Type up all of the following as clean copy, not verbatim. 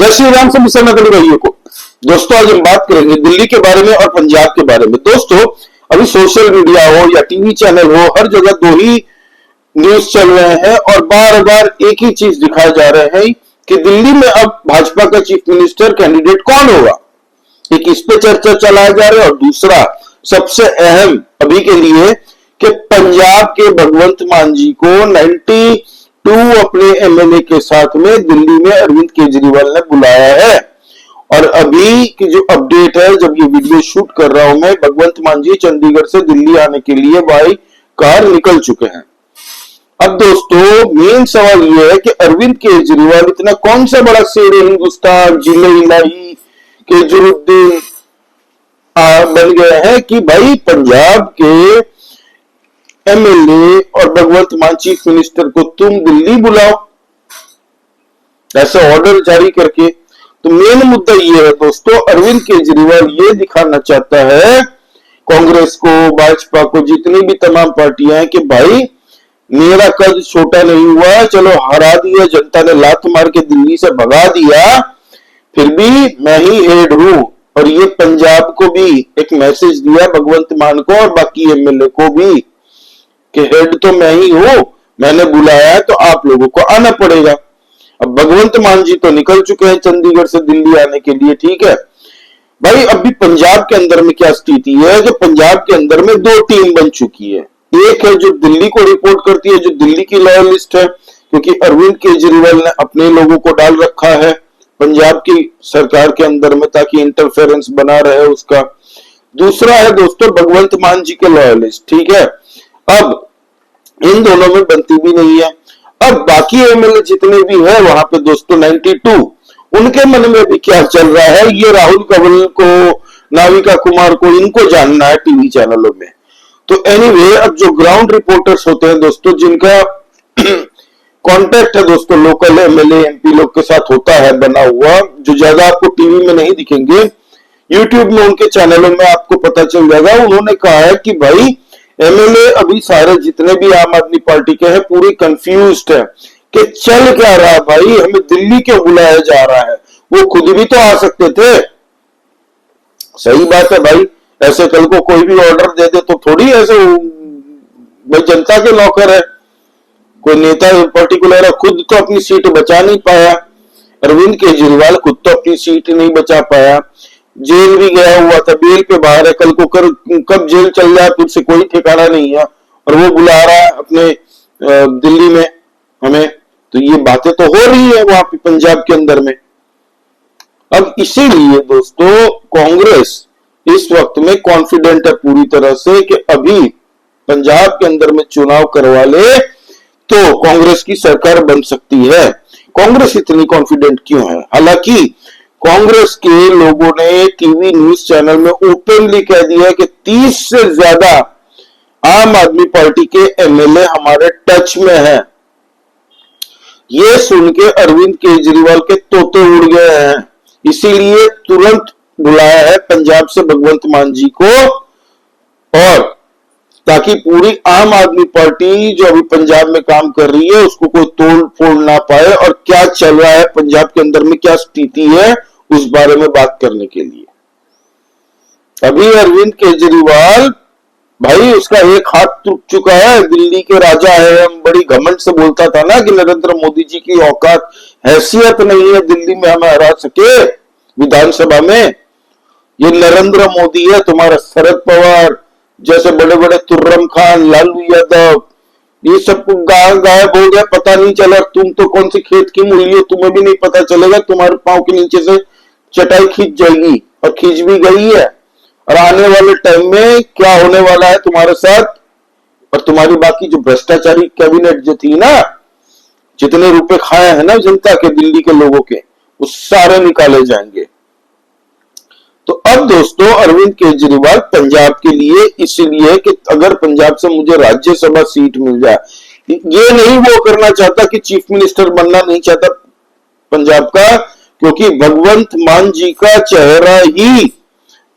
जय श्री राम सभी सनातनी भाइयों को। दोस्तों आज हम बात करेंगे दिल्ली के बारे में और पंजाब के बारे में। दोस्तों अभी सोशल मीडिया हो या टीवी चैनल हो, हर जगह दो ही न्यूज चल रहे हैं और बार बार एक ही चीज दिखाए जा रहे हैं कि दिल्ली में अब भाजपा का चीफ मिनिस्टर कैंडिडेट कौन होगा। एक इस पे चर्चा चलाया जा रहा है और दूसरा सबसे अहम अभी के लिए कि पंजाब के भगवंत मान जी को 92 अपने एमएलए के साथ में दिल्ली में अरविंद केजरीवाल ने बुलाया है। और अभी की जो अपडेट है, जब ये वीडियो शूट कर रहा हूं मैं, भगवंत मान जी चंडीगढ़ से दिल्ली आने के लिए बाई कार निकल चुके हैं। अब दोस्तों मेन सवाल यह है कि अरविंद केजरीवाल इतना कौन सा बड़ा शेर हिंदुस्तान जिले इलाही केजरीउद्दीन बन गए हैं कि भाई पंजाब के एमएलए और भगवंत मान चीफ मिनिस्टर को तुम दिल्ली बुलाओ, ऐसा ऑर्डर जारी करके। तो मेन मुद्दा ये है दोस्तों, अरविंद केजरीवाल ये दिखाना चाहता है कांग्रेस को, भाजपा को, जितनी भी तमाम पार्टियां हैं कि भाई मेरा कद छोटा नहीं हुआ, चलो हरा दिया, जनता ने लात मार के दिल्ली से भगा दिया, फिर भी मैं ही हेड हूं। और ये पंजाब को भी एक मैसेज दिया, भगवंत मान को और बाकी एमएलए को भी, कि हेड तो मैं ही हूं, मैंने बुलाया है तो आप लोगों को आना पड़ेगा। अब भगवंत मान जी तो निकल चुके हैं चंडीगढ़ से दिल्ली आने के लिए, ठीक है भाई। अभी पंजाब के अंदर में क्या स्थिति है, जो पंजाब के अंदर में दो टीम बन चुकी है। एक है जो दिल्ली को रिपोर्ट करती है, जो दिल्ली की लॉयलिस्ट है, क्योंकि अरविंद केजरीवाल ने अपने लोगों को डाल रखा है पंजाब की सरकार के अंदर में ताकि इंटरफेरेंस बना रहे उसका। दूसरा है दोस्तों भगवंत मान जी के लॉयलिस्ट, ठीक है। अब इन दोनों में बनती भी नहीं है। अब बाकी एमएलए जितने भी हैं वहां पे दोस्तों 92, उनके मन में भी क्या चल रहा है ये राहुल कंवल को, नाविका कुमार को, इनको जानना है टीवी चैनलों में। तो एनीवे अब जो ग्राउंड रिपोर्टर्स होते हैं दोस्तों, जिनका कांटेक्ट है दोस्तों लोकल एमएलए एमपी लोग के साथ होता है बना हुआ, जो ज्यादा आपको टीवी में नहीं दिखेंगे, यूट्यूब में उनके चैनलों में आपको पता चल जाएगा। उन्होंने कहा है कि भाई एमएलए अभी सारे जितने भी आम आदमी पार्टी के हैं पूरी कंफ्यूज्ड है कि चल क्या रहा भाई, हमें दिल्ली क्यों बुलाया जा रहा है, वो खुद भी तो आ सकते थे। सही बात है भाई, ऐसे कल को कोई भी ऑर्डर दे दे तो थोड़ी ऐसे भाई जनता के नौकर है, कोई नेता पर्टिकुलर है, खुद तो अपनी सीट बचा नहीं पाया। अरविंद केजरीवाल खुद तो अपनी सीट नहीं बचा पाया, जेल भी गया हुआ था, बेल पे बाहर है, कल को कब जेल चल जाए फिर से कोई ठिकाना नहीं है, और वो बुला रहा है अपने दिल्ली में हमें। तो ये बातें तो हो रही है वहां पे पंजाब के अंदर में। अब इसीलिए दोस्तों कांग्रेस इस वक्त में कॉन्फिडेंट है पूरी तरह से कि अभी पंजाब के अंदर में चुनाव करवा ले तो कांग्रेस की सरकार बन सकती है। कांग्रेस इतनी कॉन्फिडेंट क्यों है? हालांकि कांग्रेस के लोगों ने टीवी न्यूज चैनल में ओपनली कह दिया कि 30 से ज्यादा आम आदमी पार्टी के एमएलए हमारे टच में हैं। ये सुन के अरविंद केजरीवाल के तोते उड़ गए हैं, इसीलिए तुरंत बुलाया है पंजाब से भगवंत मान जी को, और ताकि पूरी आम आदमी पार्टी जो अभी पंजाब में काम कर रही है उसको कोई तोड़ फोड़ ना पाए, और क्या चल रहा है पंजाब के अंदर में, क्या स्थिति है, उस बारे में बात करने के लिए। अभी अरविंद केजरीवाल भाई उसका एक हाथ टूट चुका है, दिल्ली के राजा है, हम बड़ी घमंड से बोलता था ना कि नरेंद्र मोदी जी की औकात हैसियत नहीं है दिल्ली में हमें हरा सके विधानसभा में। ये नरेंद्र मोदी है, तुम्हारा शरद पवार जैसे बड़े बड़े तुर्रम खान, लालू यादव, ये सब गायब हो गया, पता नहीं चला। तुम तो कौन सी खेत की मूली हो तुम्हें भी नहीं पता चलेगा, तुम्हारे पांव के नीचे से चटाई खींच जाएगी, और खींच भी गई है। और आने वाले टाइम में क्या होने वाला है तुम्हारे साथ, और तुम्हारी बाकी जो भ्रष्टाचारी कैबिनेट जो थी ना, जितने रुपए खाए हैं ना जनता के, दिल्ली के लोगों के, वो सारे निकाले जाएंगे। तो अब दोस्तों अरविंद केजरीवाल पंजाब के लिए इसलिए कि अगर पंजाब से मुझे राज्यसभा सीट मिल जाए, ये नहीं वो करना चाहता कि चीफ मिनिस्टर बनना नहीं चाहता पंजाब का, क्योंकि भगवंत मान जी का चेहरा ही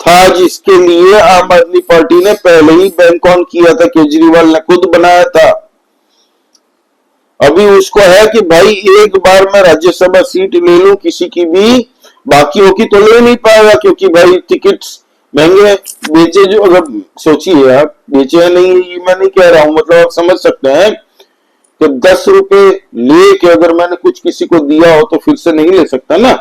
था जिसके लिए आम आदमी पार्टी ने पहले ही बैंक ऑन किया था, केजरीवाल ने खुद बनाया था। अभी उसको है कि भाई एक बार मैं राज्यसभा सीट ले लूं किसी की भी, बाकियों की तो ले नहीं पाएगा, क्योंकि भाई टिकट्स महंगे बेचे। जो अगर सोचिए आप, बेचे या नहीं ये मैं नहीं कह रहा हूं, मतलब आप समझ सकते हैं कि 10 रुपए लेके अगर मैंने कुछ किसी को दिया हो तो फिर से नहीं ले सकता ना।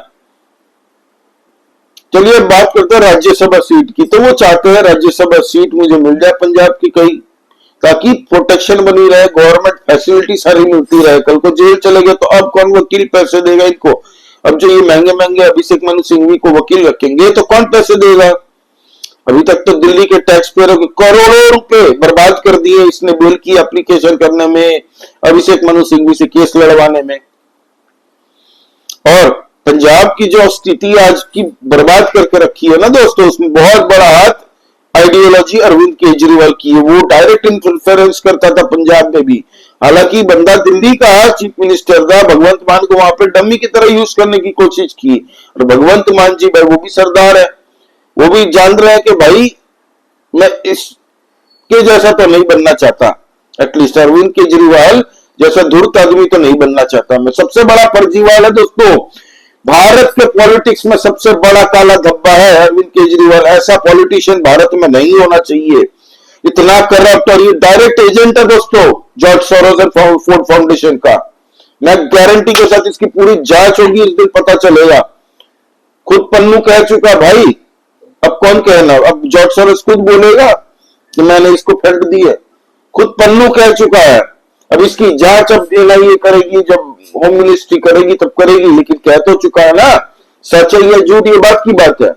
चलिए अब बात करते हैं राज्यसभा सीट की। तो वो चाहते हैं राज्यसभा सीट मुझे मिल जाए पंजाब की कहीं, ताकि प्रोटेक्शन बनी रहे, गवर्नमेंट फैसिलिटी सारी मिलती रहे। कल को जेल चले गए तो अब कौन वकील पैसे देगा इनको? अब जो ये महंगे महंगे अभिषेक मनु सिंघवी को वकील रखेंगे तो कौन पैसे देगा? अभी तक तो दिल्ली के टैक्स पेयरों के करोड़ों रुपए बर्बाद कर दिए इसने बेल की एप्लीकेशन करने में, अभिषेक मनु सिंघवी से केस लड़वाने में। और पंजाब की जो स्थिति आज की बर्बाद करके रखी है ना दोस्तों, उसमें बहुत बड़ा हाथ आइडियोलॉजी अरविंद केजरीवाल की है। वो डायरेक्ट इंटरफेरेंस करता था पंजाब में भी। हालांकि बंदा दिल्ली का चीफ मिनिस्टर था, भगवंत मान को वहां पे डमी की तरह यूज करने की कोशिश की। और भगवंत मान जी भाई वो भी सरदार है, वो भी जान रहे हैं कि भाई मैं इसके जैसा तो नहीं बनना चाहता, एटलीस्ट अरविंद केजरीवाल जैसा धूर्त आदमी तो नहीं बनना चाहता मैं। सबसे बड़ा फर्जीवाल है दोस्तों, भारत के पॉलिटिक्स में सबसे बड़ा काला धब्बा है अरविंद केजरीवाल। ऐसा पॉलिटिशियन भारत में नहीं होना चाहिए, इतना करप्ट। और ये डायरेक्ट एजेंट है दोस्तों जॉर्ज सोरोस और फोर्ड फाउंडेशन का। मैं गारंटी के साथ इसकी पूरी जांच होगी, इस दिन पता चलेगा। खुद पन्नू कह चुका भाई, अब कौन कहना? अब जॉर्ज सोरोस खुद बोलेगा कि मैंने इसको फंड दी है, खुद पन्नू कह चुका है। अब इसकी जांच अब एनआईए करेगी, जब होम मिनिस्ट्री करेगी तब करेगी, लेकिन कह तो चुका है ना। सच है या झूठ ये बात की बात है।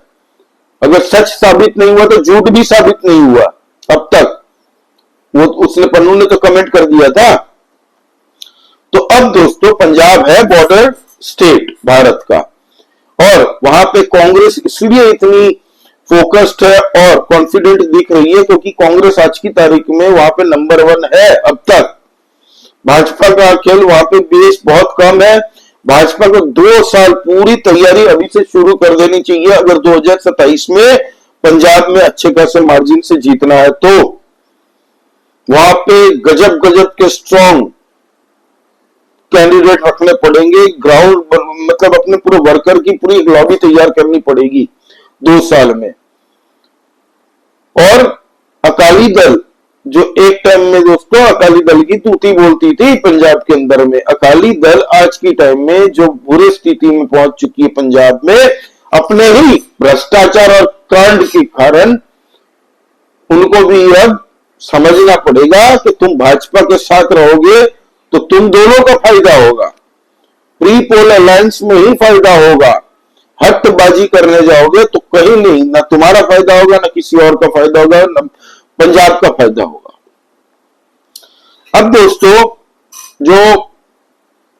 अगर सच साबित नहीं हुआ तो झूठ भी साबित नहीं हुआ अब तक। वो उसने पन्नू ने तो कमेंट कर दिया था। तो अब दोस्तों पंजाब है बॉर्डर स्टेट भारत का, और वहां पे कांग्रेस इसलिए इतनी फोकस्ड है और कॉन्फिडेंट दिख रही है क्योंकि कांग्रेस आज की तारीख में वहां पे नंबर 1 है अब तक। भाजपा का खेल वहां पे बेस बहुत कम है। भाजपा को 2 साल पूरी तैयारी अभी से शुरू कर देनी चाहिए अगर 2027 में पंजाब में अच्छे खासे मार्जिन से जीतना है तो। वहां पे गजब गजब के स्ट्रॉन्ग कैंडिडेट रखने पड़ेंगे, ग्राउंड मतलब अपने पूरे वर्कर की पूरी एक लॉबी तैयार करनी पड़ेगी 2 साल में। और अकाली दल जो एक टाइम में दोस्तों अकाली दल की तूती बोलती थी पंजाब के अंदर में, अकाली दल आज की टाइम में जो बुरी स्थिति में पहुंच चुकी है पंजाब में, अपने ही भ्रष्टाचार और कांड के कारण उनको भी अब समझना पड़ेगा कि तुम भाजपा के साथ रहोगे तो तुम दोनों का फायदा होगा, प्री पोल अलायंस में ही फायदा होगा। हटबाजी करने जाओगे तो कहीं नहीं, ना तुम्हारा फायदा होगा ना किसी और का फायदा होगा, ना पंजाब का फायदा होगा। अब दोस्तों जो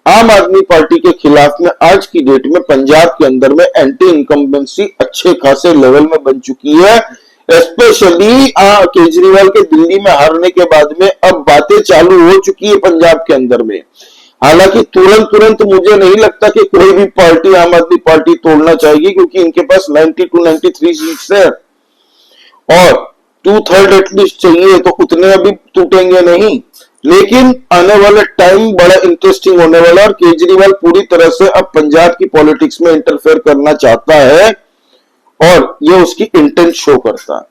आम आदमी पार्टी के खिलाफ में आज की डेट में पंजाब के अंदर में एंटी इनकम्बेंसी अच्छे खासे लेवल में बन चुकी है। स्पेशली केजरीवाल के दिल्ली में हारने के बाद में अब बातें चालू हो चुकी है पंजाब के अंदर में। हालांकि तुरंत मुझे नहीं लगता कि कोई भी पार्टी आम आदमी पार्टी तोड़ना चाहेगी, क्योंकि इनके पास 92-93 सीट्स है और 2/3 एटलीस्ट चाहिए, तो उतने अभी टूटेंगे नहीं। लेकिन आने वाला टाइम बड़ा इंटरेस्टिंग होने वाला है और केजरीवाल पूरी तरह से अब पंजाब की पॉलिटिक्स में इंटरफेयर करना चाहता है और ये उसकी इंटेंट शो करता है।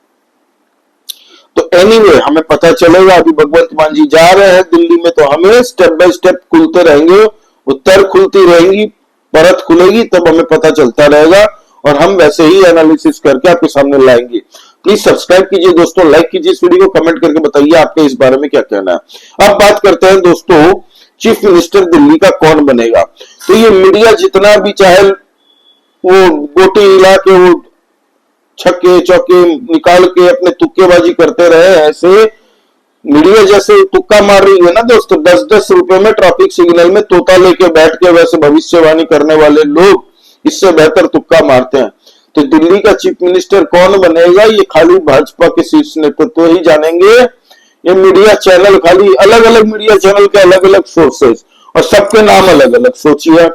तो एनीवे हमें पता चलेगा। अभी भगवंत मान जी जा रहे हैं दिल्ली में, तो हमें स्टेप बाय स्टेप खुलते रहेंगे, उत्तर खुलती रहेंगी, परत खुलेगी, तब हमें पता चलता रहेगा और हम वैसे ही एनालिसिस करके आपके सामने लाएंगे। प्लीज सब्सक्राइब कीजिए दोस्तों, लाइक कीजिए इस वीडियो को, कमेंट करके बताइए आपके इस बारे में क्या कहना है। अब बात करते हैं दोस्तों चीफ मिनिस्टर दिल्ली का कौन बनेगा। तो ये मीडिया जितना भी चाहे वो गोटी हिला के वो छक्के चौके निकाल के अपने तुक्केबाजी करते रहे, ऐसे मीडिया जैसे तुक्का मार रही है ना दोस्तों, 10-10 रुपए में ट्रैफिक सिग्नल में तोता लेके बैठ के वैसे भविष्यवाणी करने वाले लोग इससे बेहतर तुक्का मारते हैं। तो दिल्ली का चीफ मिनिस्टर कौन बनेगा ये खाली भाजपा के शीर्ष नेतृत्व ही जानेंगे। ये मीडिया चैनल खाली अलग अलग मीडिया चैनल के अलग अलग सोर्सेज और सबके नाम अलग अलग। सोचिए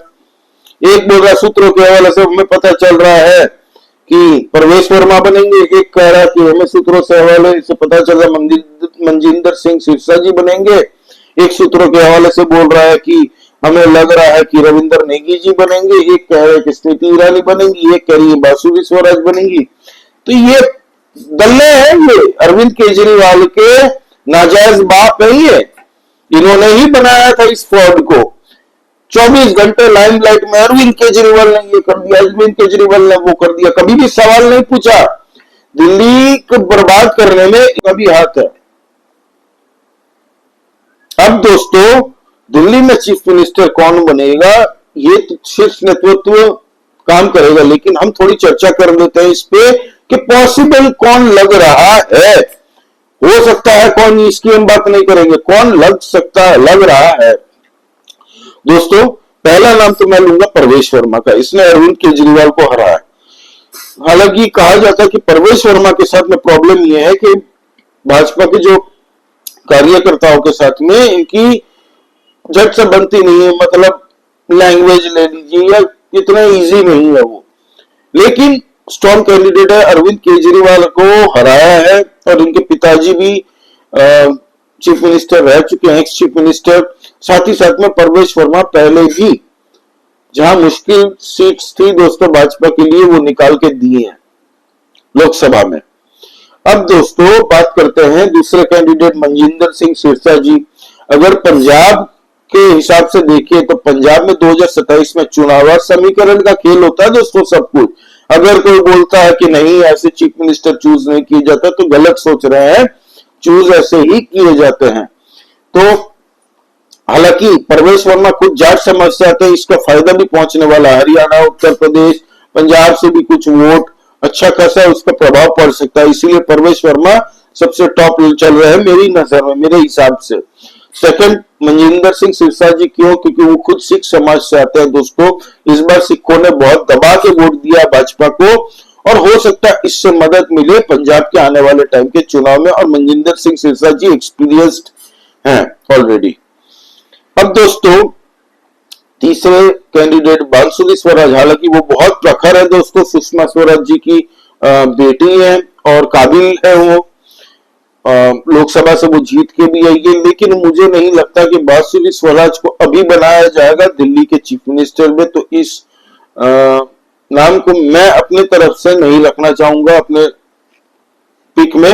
एक बोल रहा सूत्रों के हवाले से हमें पता चल रहा है कि परवेश वर्मा बनेंगे, एक कह रहा कि हमें सूत्रों से हवाले से पता चल रहा मनजिंदर सिंह सिरसा जी बनेंगे, एक सूत्रों के हवाले से बोल रहा है कि हमें लग रहा है कि रविंद्र नेगी जी बनेंगे, एक कह रहे हैं कि स्मृति ईरानी बनेंगी, एक कह रही है बासुरी स्वराज बनेंगी। तो ये दल्ले हैं, ये अरविंद केजरीवाल के नाजायज बाप है, ये इन्होंने ही बनाया था इस फ्रॉड को। 24 घंटे लाइमलाइट में अरविंद केजरीवाल ने ये कर दिया, अरविंद केजरीवाल ने वो कर दिया, कभी भी सवाल नहीं पूछा। दिल्ली को बर्बाद करने में कभी हाथ है। अब दोस्तों, दिल्ली में चीफ मिनिस्टर कौन बनेगा, ये तो शीर्ष नेतृत्व काम करेगा, लेकिन हम थोड़ी चर्चा कर लेते हैं इस पे कि पॉसिबल कौन लग रहा है। हो सकता है कौन, इसकी हम बात नहीं करेंगे, कौन लग रहा है। दोस्तों, पहला नाम तो मैं लूंगा परवेश वर्मा का, इसने अरविंद केजरीवाल को हराया है। हालांकि कहा जाता है कि परवेश वर्मा के साथ में प्रॉब्लम यह है कि भाजपा के जो कार्यकर्ताओं के साथ में इनकी झट से बनती नहीं है, मतलब लैंग्वेज ले लीजिए या इतना इजी नहीं है वो, लेकिन स्ट्रॉन्ग कैंडिडेट है, अरविंद केजरीवाल को हराया है। और इनके पिताजी भी चीफ मिनिस्टर रह चुके हैं, एक्स चीफ मिनिस्टर। साथ ही साथ में परवेश वर्मा पहले भी जहां मुश्किल सीट्स थी दोस्तों भाजपा के लिए, वो निकाल के दिए हैं लोकसभा में। अब दोस्तों बात करते हैं दूसरे कैंडिडेट मनजिंदर सिंह सिरसा जी। अगर पंजाब के हिसाब से देखिए तो पंजाब में 2027 में चुनाव समीकरण का खेल होता है दोस्तों सब कुछ। अगर कोई बोलता है कि नहीं ऐसे चीफ मिनिस्टर चूज नहीं किए जाते तो गलत सोच रहे हैं, चूज ऐसे ही किए जाते हैं। तो हालांकि परवेश वर्मा खुद जाट समझ से आते हैं, इसका फायदा भी पहुंचने वाला है। हरियाणा, उत्तर प्रदेश, पंजाब से भी कुछ वोट अच्छा खासा उसका प्रभाव पड़ सकता है, इसीलिए परवेश वर्मा सबसे टॉप चल रहे हैं मेरी नजर में, मेरे हिसाब से। सेकंड मनजिंदर सिंह सिरसा जी, क्यों? क्योंकि वो खुद सिख समाज से आते हैं दोस्तों। इस बार सिखों ने बहुत दबा के वोट दिया भाजपा को, और हो सकता है इससे मदद मिले पंजाब के आने वाले टाइम के चुनाव में। और मनजिंदर सिंह सिरसा जी एक्सपीरियंस्ड हैं ऑलरेडी। अब दोस्तों तीसरे कैंडिडेट बांसुरी स्वराज, हालांकि वो बहुत प्रखर है दोस्तों, सुषमा स्वराज जी की बेटी है और काबिल है वो, लोकसभा से वो जीत के भी आई है, लेकिन मुझे नहीं लगता कि बांसुरी स्वराज को अभी बनाया जाएगा दिल्ली के चीफ मिनिस्टर में। तो इस नाम को मैं अपनी तरफ से नहीं रखना चाहूंगा अपने पिक में।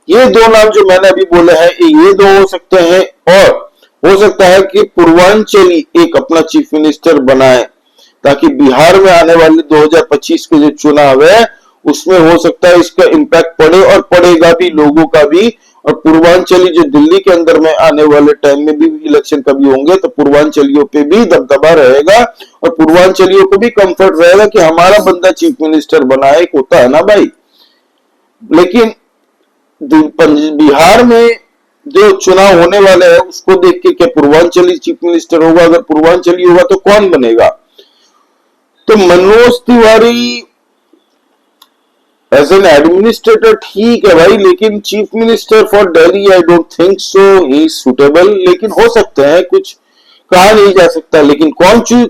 ये दो नाम जो मैंने अभी बोले हैं ये दो हो सकते हैं, और हो सकता है कि पूर्वांचली एक अपना चीफ मिनिस्टर बनाए, ताकि बिहार में आने वाले 2025 के जो चुनाव है उसमें हो सकता है इसका इम्पैक्ट पड़े, और पड़ेगा भी लोगों का भी। और पूर्वांचली जो दिल्ली के अंदर में आने वाले टाइम में भी इलेक्शन कभी होंगे तो पूर्वांचलियों पे भी दबदबा रहेगा, और पूर्वांचलियों को भी कंफर्ट रहेगा कि हमारा बंदा चीफ मिनिस्टर बना है, एक होता है ना भाई। लेकिन बिहार में जो चुनाव होने वाले हैं उसको देख के क्या पूर्वांचली चीफ मिनिस्टर होगा? अगर पूर्वांचली होगा तो कौन बनेगा? तो Manoj Tiwari as an administrator ठीक है भाई, लेकिन chief minister for Delhi I don't think so he suitable. लेकिन हो सकते हैं, कुछ कहा नहीं जा सकता, लेकिन कौन चुन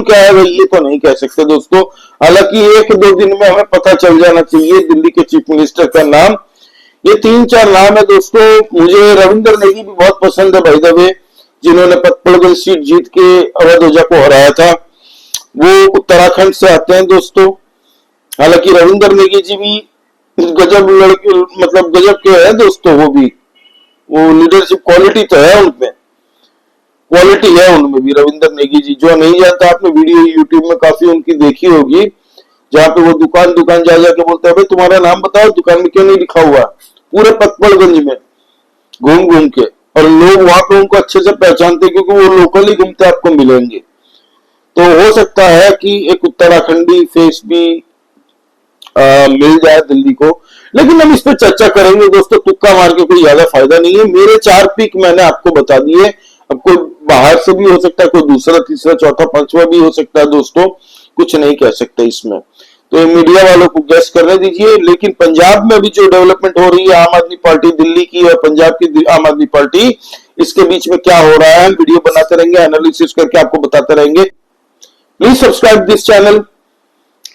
के आएगा ये तो नहीं कह सकते दोस्तों। हालांकि 1-2 दिन में हमें पता चल जाना चाहिए दिल्ली के चीफ मिनिस्टर का नाम। ये 3-4 नाम है दोस्तों। मुझे रविंद्र नेगी भी बहुत पसंद है भाई दबे, जिन्होंने पत्तलगंज सीट जीत के अवध ओझा को हराया था। वो उत्तराखंड से आते हैं दोस्तों। हालांकि रविंद्र नेगी जी भी गजब लड़के, मतलब गजब के हैं दोस्तों। वो लीडरशिप क्वालिटी तो है उनमें, क्वालिटी है उनमें भी रविंद्र नेगी जी। जो नहीं जानता, आपने वीडियो यूट्यूब में काफी उनकी देखी होगी, जहां पे वो दुकान जा जाके बोलते हैं भाई तुम्हारा नाम बताओ, दुकान में क्यों नहीं लिखा हुआ, पूरे पतपड़गंज में घूम के। और लोग वहां पे उनको अच्छे से पहचानते क्योंकि वो लोकल ही घूमते आपको मिलेंगे। तो हो सकता है कि एक उत्तराखंडी फेस भी मिल जाए दिल्ली को, लेकिन हम इस पर चर्चा करेंगे दोस्तों। तुक्का मार के कोई ज्यादा फायदा नहीं है। मेरे 4 पिक मैंने आपको बता दिए। अब कोई बाहर से भी हो सकता है, कोई दूसरा, तीसरा, चौथा, पांचवा भी हो सकता है दोस्तों, कुछ नहीं कह सकते इसमें। तो मीडिया वालों को गैस करने दीजिए। लेकिन पंजाब में भी जो डेवलपमेंट हो रही है, आम आदमी पार्टी दिल्ली की और पंजाब की आम आदमी पार्टी, इसके बीच में क्या हो रहा है, हम वीडियो बनाते रहेंगे, एनालिसिस करके आपको बताते रहेंगे। Please subscribe this channel,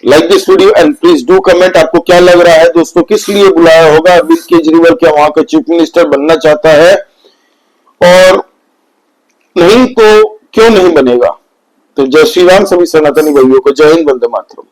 like this video and please do comment. आपको क्या लग रहा है दोस्तों, किस लिए बुलाया होगा? अरविंद केजरीवाल क्या वहां का चीफ मिनिस्टर बनना चाहता है? और नहीं तो क्यों नहीं बनेगा। तो जय श्री राम सभी सनातनी भाइयों को। जय हिंद, वंदे मातरम।